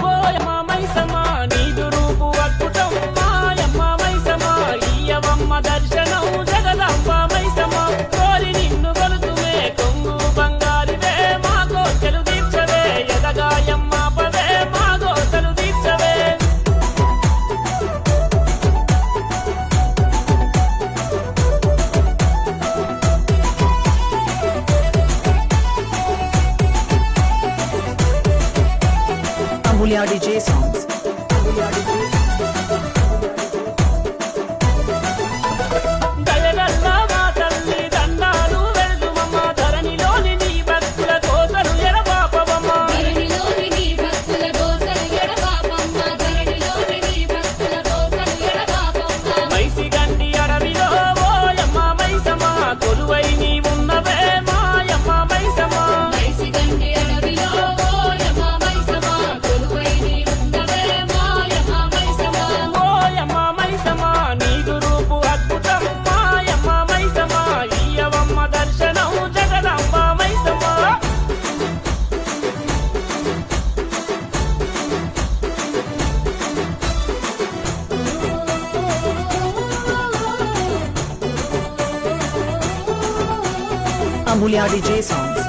ఓయమ్మ మైసమ్మ నీదు రూపు అద్భుతం మాయమ్మ మైసమ్మ ఇయ్యవమ్మ దర్శనం జగదంబ మైసమ్మ కోరి నిన్ను కొలుతుమే కొంగు బంగారివే మా కోర్కెలు తీర్చవే ఎదగాయమ్మ పదే మా గోసలు తీర్చవే. Amulya DJ songs. దయగల్ల మా తల్లి దండాలు వెళ్దుమమ్మ ధరణిలోని నీ భక్తుల కోసలు ఎడబాపవమ్మ. ధరణిలోని నీ భక్తుల దోసలు ఎడబాపమ్మ ధరణిలోని నీ భక్తుల దోసలు ఎడబాపమ్మ మైసిగండి అడవిలో ఓయమ్మ మైసమ్మ కొలువై నీవున్నవే మాయమ్మ మైసమ్మ. మైసిగండి అడవిలో ఓయమ్మ మైసమ్మ కొలువై నీవున్నవే మాయమ్మ మైసమ్మ ఓయమ్మ మైసమ్మ నీదు రూపు అద్భుతం మాయమ్మ మైసమ్మ ఇయ్యవమ్మ దర్శనం Jagadamba Maisamma. Amulya DJ songs.